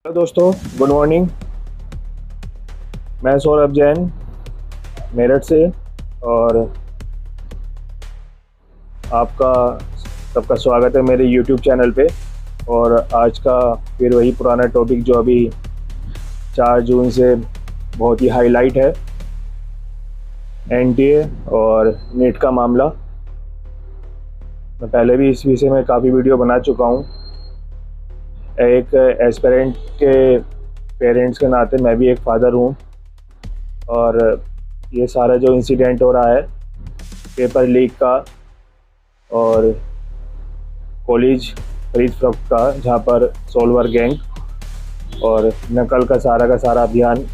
Hello दोस्तों, good morning. मैं सौरभ जैन मेरठ से और आपका सबका स्वागत है मेरे यूट्यूब चैनल पे। और आज का फिर वही पुराना टॉपिक जो अभी 4 जून से बहुत ही हाईलाइट है, एनटीए और नीट का मामला। मैं पहले भी इस विषय में काफ़ी वीडियो बना चुका हूँ। एक एस्पिरेंट के पेरेंट्स के नाते मैं भी एक फादर हूँ और ये सारा जो इंसिडेंट हो रहा है पेपर लीक का और कॉलेज खरीद फरोख्त का, जहाँ पर सोलवर गैंग और नकल का सारा अभियान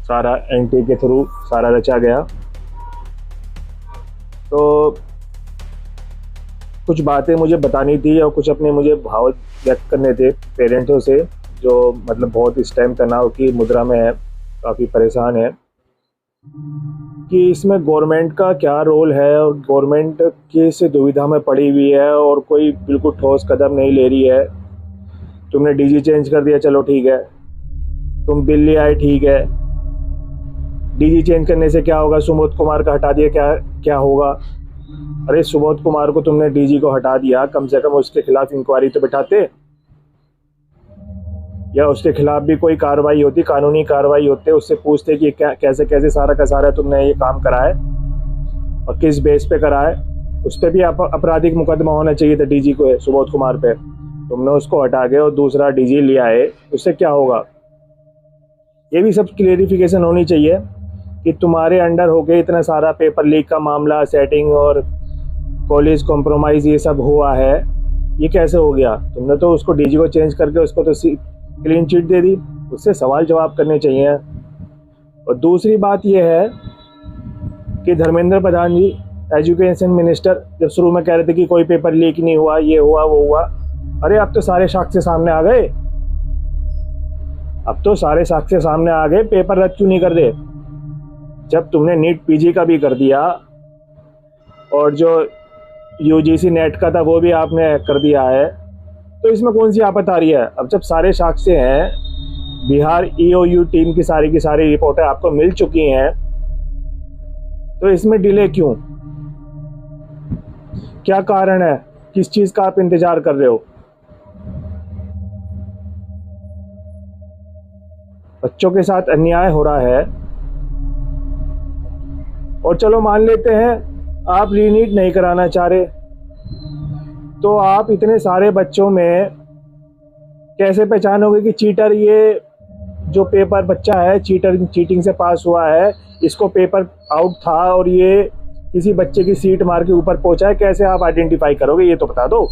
सारा एनटीए के थ्रू सारा रचा गया। तो कुछ बातें मुझे बतानी थी और कुछ अपने मुझे भाव व्यक्त करने थे पेरेंट्सों से, जो मतलब बहुत इस टाइम तनाव की मुद्रा में है, काफ़ी परेशान है कि इसमें गवर्नमेंट का क्या रोल है और गवर्नमेंट किस दुविधा में पड़ी हुई है और कोई बिल्कुल ठोस कदम नहीं ले रही है। तुमने डीजी चेंज कर दिया, चलो ठीक है, तुम बिल ले आए, ठीक है, डीजी चेंज करने से क्या होगा, सुबोध कुमार का हटा दिया, क्या होगा। अरे सुबोध कुमार को तुमने डीजी को हटा दिया, कम से कम उसके खिलाफ इंक्वायरी तो बिठाते, या उसके खिलाफ भी कोई कार्रवाई होती, कानूनी कार्रवाई होते, उससे पूछते कि कैसे कैसे सारा का सारा तुमने ये काम करा है और किस बेस पे करा है। उस पर भी आपराधिक मुकदमा होना चाहिए था डीजी को, सुबोध कुमार पे। तुमने उसको हटा के और दूसरा डीजी लिया है, उससे क्या होगा। ये भी सब क्लियरिफिकेशन होनी चाहिए कि तुम्हारे अंडर होके इतना सारा पेपर लीक का मामला, सेटिंग और कॉलेज कॉम्प्रोमाइज़ ये सब हुआ है, ये कैसे हो गया। तुमने तो उसको डीजी को चेंज करके उसको तो क्लीन चिट दे दी, उससे सवाल जवाब करने चाहिए। और दूसरी बात ये है कि धर्मेंद्र प्रधान जी, एजुकेशन मिनिस्टर, जब शुरू में कह रहे थे कि कोई पेपर लीक नहीं हुआ, ये हुआ वो हुआ, अरे अब तो सारे साक्ष्य सामने आ गए, अब तो सारे साक्ष्य सामने आ गए, पेपर रद्द क्यों नहीं कर रहे। जब तुमने नीट पीजी का भी कर दिया और जो यूजीसी नेट का था वो भी आपने कर दिया है, तो इसमें कौन सी आफत आ रही है। अब जब सारे साक्ष्य हैं, बिहार ईओयू टीम की सारी रिपोर्टें आपको मिल चुकी हैं, तो इसमें डिले क्यों, क्या कारण है, किस चीज का आप इंतजार कर रहे हो। बच्चों के साथ अन्याय हो रहा है। और चलो मान लेते हैं आप रीनीट नहीं कराना चाह रहे, तो आप इतने सारे बच्चों में कैसे पहचानोगे कि चीटर, ये जो पेपर बच्चा है चीटिंग से पास हुआ है, इसको पेपर आउट था और ये किसी बच्चे की सीट मार के ऊपर पहुंचा है, कैसे आप आइडेंटिफाई करोगे, ये तो बता दो।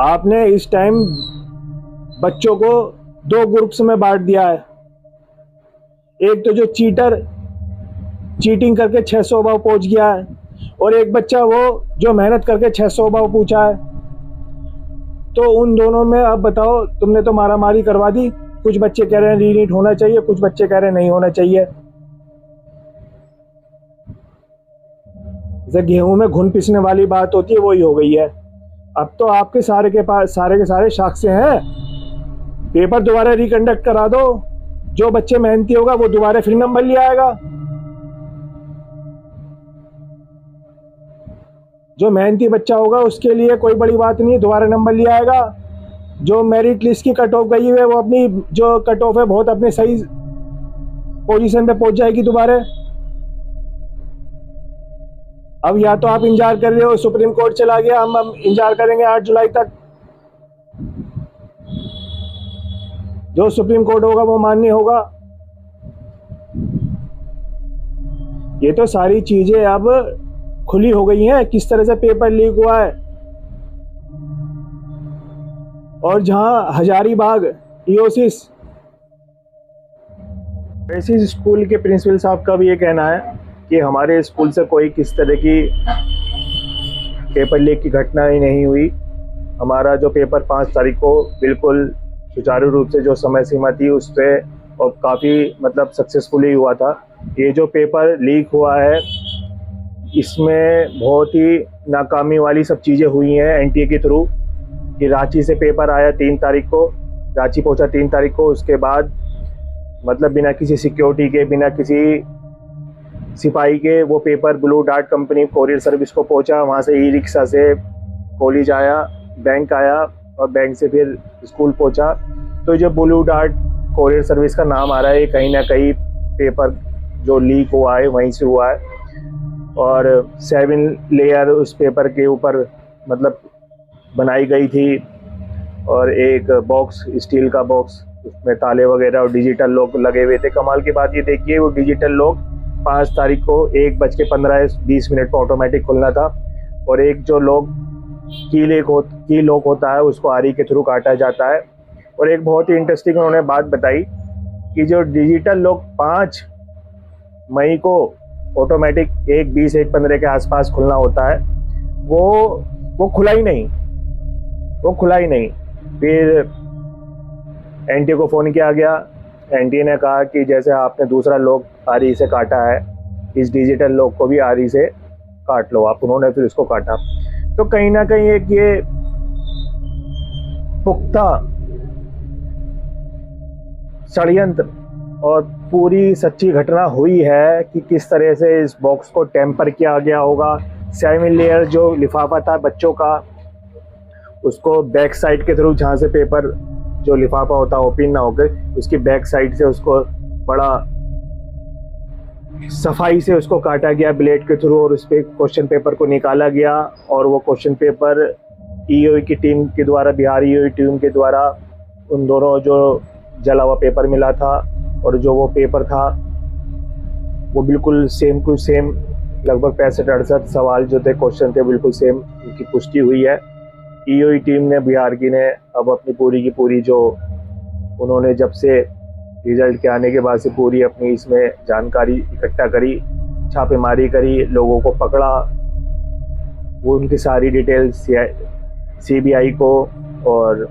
आपने इस टाइम बच्चों को 2 ग्रुप्स में बांट दिया है। एक तो जो चीटिंग करके 600 अबव पहुंच गया है, और एक बच्चा वो जो मेहनत करके 600 अबव पूछा है। तो उन दोनों में अब बताओ, तुमने तो मारामारी करवा दी। कुछ बच्चे कह रहे हैं रीनीट होना चाहिए, कुछ बच्चे कह रहे हैं नहीं होना चाहिए। जैसे गेहूं में घुन पिसने वाली बात होती है, वही हो गई है। अब तो आपके सारे के पास सारे के सारे साक्ष्य हैं, पेपर दोबारा रिकंडक्ट करा दो, जो बच्चे मेहनती होगा वो दोबारा फिर नंबर ले आएगा। जो मेहनती बच्चा होगा उसके लिए कोई बड़ी बात नहीं है, दोबारा नंबर ले आएगा। जो मेरिट लिस्ट की कट ऑफ गई है वो अपनी जो कट ऑफ है बहुत अपने सही पोजीशन पे पहुंच जाएगी दोबारा। अब या तो आप इंतजार कर रहे हो सुप्रीम कोर्ट चला गया, हम इंतजार करेंगे 8 जुलाई तक, जो सुप्रीम कोर्ट होगा वो मान्य होगा। ये तो सारी चीजें अब खुली हो गई हैं, किस तरह से पेपर लीक हुआ है। और जहां हजारीबाग ईओसिस स्कूल के प्रिंसिपल साहब का भी ये कहना है कि हमारे स्कूल से कोई किस तरह की पेपर लीक की घटना ही नहीं हुई। हमारा जो पेपर 5 तारीख को बिल्कुल सुचारू रूप से जो समय सीमा थी उस पर और काफ़ी मतलब सक्सेसफुली हुआ था। ये जो पेपर लीक हुआ है इसमें बहुत ही नाकामी वाली सब चीज़ें हुई हैं एनटीए के थ्रू, कि रांची से पेपर आया 3 तारीख को, रांची पहुंचा 3 तारीख को। उसके बाद मतलब बिना किसी सिक्योरिटी के, बिना किसी सिपाही के वो paper blue dart company courier service को पहुंचा। वहाँ से ई रिक्शा से कॉलेज आया, बैंक आया और बैंक से फिर स्कूल पहुंचा। तो जो ब्लू डार्ट कोरियर सर्विस का नाम आ रहा है, कहीं ना कहीं पेपर जो लीक हुआ है वहीं से हुआ है। और 7 लेयर उस पेपर के ऊपर मतलब बनाई गई थी, और एक बॉक्स, स्टील का बॉक्स, उसमें ताले वगैरह और डिजिटल लॉक लगे हुए थे। कमाल की बात ये देखिए, वो डिजिटल लॉक 5 तारीख को 1:15-20 पर ऑटोमेटिक खुलना था, और एक जो लॉक की लॉक होता है उसको आरी के थ्रू काटा जाता है। और एक बहुत ही इंटरेस्टिंग उन्होंने बात बताई कि जो डिजिटल लॉक 5 मई को ऑटोमेटिक 1:20-1:15 के आसपास खुलना होता है, वो खुला ही नहीं, वो खुला ही नहीं। फिर एनटी को फ़ोन किया गया। एनटी ने कहा कि जैसे आपने दूसरा लॉक आरी से काटा है, इस डिजिटल लॉक को भी आरी से काट लो आप। उन्होंने फिर उसको काटा। तो कहीं ना कहीं एक ये पुख्ता षड्यंत्र और पूरी सच्ची घटना हुई है कि किस तरह से इस बॉक्स को टेम्पर किया गया होगा। 7 लेयर जो लिफाफा था बच्चों का, उसको बैक साइड के थ्रू, जहाँ से पेपर जो लिफाफा होता है ओपन ना होकर, उसकी बैक साइड से उसको बड़ा सफाई से उसको काटा गया ब्लेड के थ्रू, और उस पर क्वेश्चन पेपर को निकाला गया। और वो क्वेश्चन पेपर ईओई की टीम के द्वारा, बिहार ईओई टीम के द्वारा, उन दोनों जो जला हुआ पेपर मिला था और जो वो पेपर था वो बिल्कुल सेम टू सेम, लगभग 65-68 सवाल जो थे, क्वेश्चन थे, बिल्कुल सेम, उनकी पुष्टि हुई है। ईओई टीम ने, बिहार की ने, अब अपनी पूरी की पूरी जो उन्होंने जब से रिजल्ट के आने के बाद से पूरी अपनी इसमें जानकारी इकट्ठा करी, छापेमारी करी, लोगों को पकड़ा, वो उनकी सारी डिटेल्स सीबीआई को और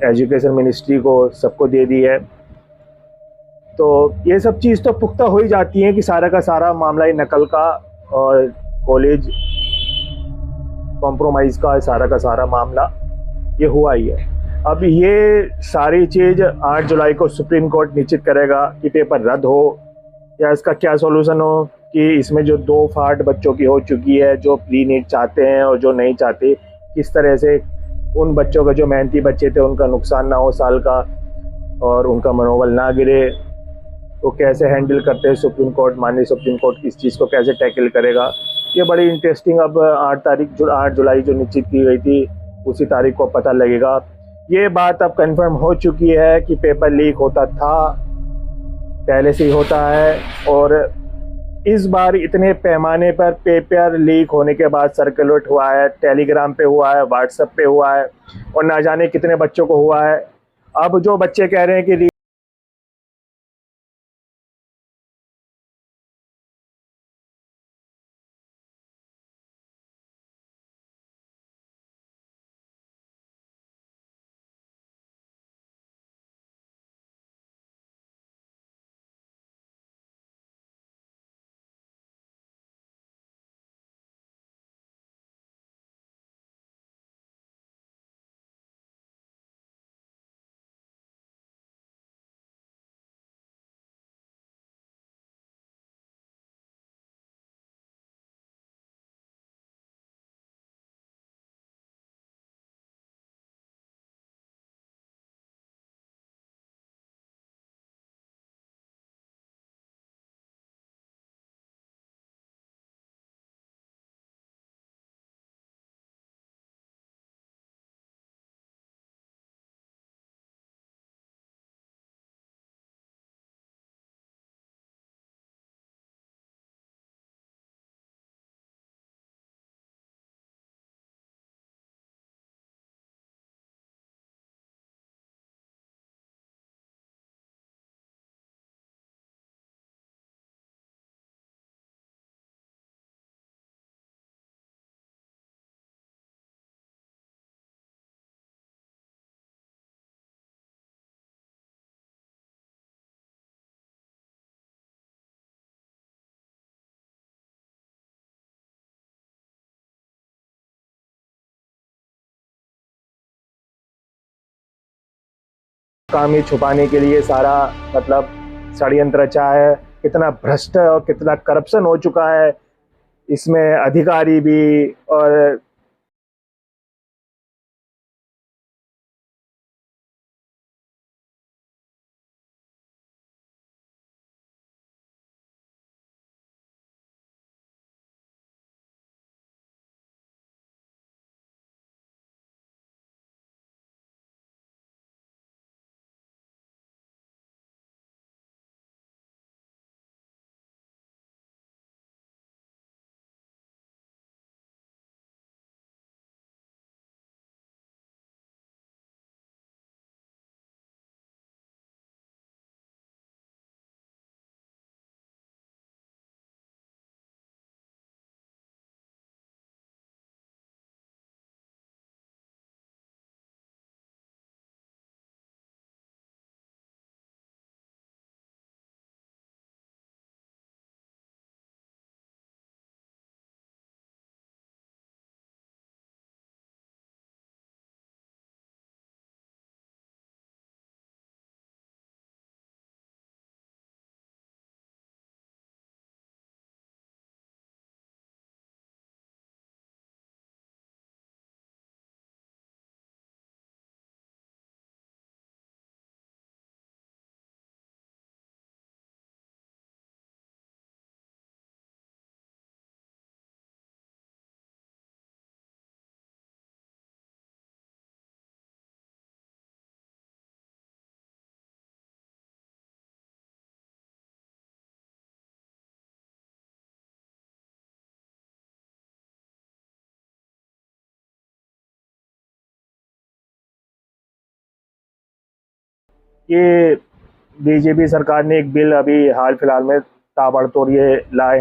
एजुकेशन मिनिस्ट्री को सबको दे दी है। तो ये सब चीज़ तो पुख्ता हो ही जाती है कि सारा का सारा मामला ही नकल का और कॉलेज कॉम्प्रोमाइज़ का सारा मामला ये हुआ ही है। अब ये सारी चीज़ 8 जुलाई को सुप्रीम कोर्ट निश्चित करेगा कि पेपर रद्द हो या इसका क्या सॉल्यूशन हो, कि इसमें जो 2 फाट बच्चों की हो चुकी है, जो प्री नीट चाहते हैं और जो नहीं चाहते, किस तरह से उन बच्चों का, जो मेहनती बच्चे थे, उनका नुकसान ना हो साल का और उनका मनोबल ना गिरे, तो कैसे हैंडल करते हैं सुप्रीम कोर्ट, माननीय सुप्रीम कोर्ट इस चीज़ को कैसे टैकल करेगा, ये बड़ी इंटरेस्टिंग। अब 8 जुलाई जो निश्चित की गई थी, उसी तारीख को पता लगेगा। ये बात अब कंफर्म हो चुकी है कि पेपर लीक होता था, पहले से ही होता है, और इस बार इतने पैमाने पर पेपर लीक होने के बाद सर्कुलेट हुआ है, टेलीग्राम पे हुआ है, व्हाट्सएप पे हुआ है, और ना जाने कितने बच्चों को हुआ है। अब जो बच्चे कह रहे हैं कि काम ही छुपाने के लिए सारा मतलब षड्यंत्र रचा है। कितना भ्रष्ट और कितना करप्शन हो चुका है इसमें, अधिकारी भी और ये बीजेपी सरकार ने एक बिल अभी हाल फिलहाल में ताबड़तोड़ ये लाए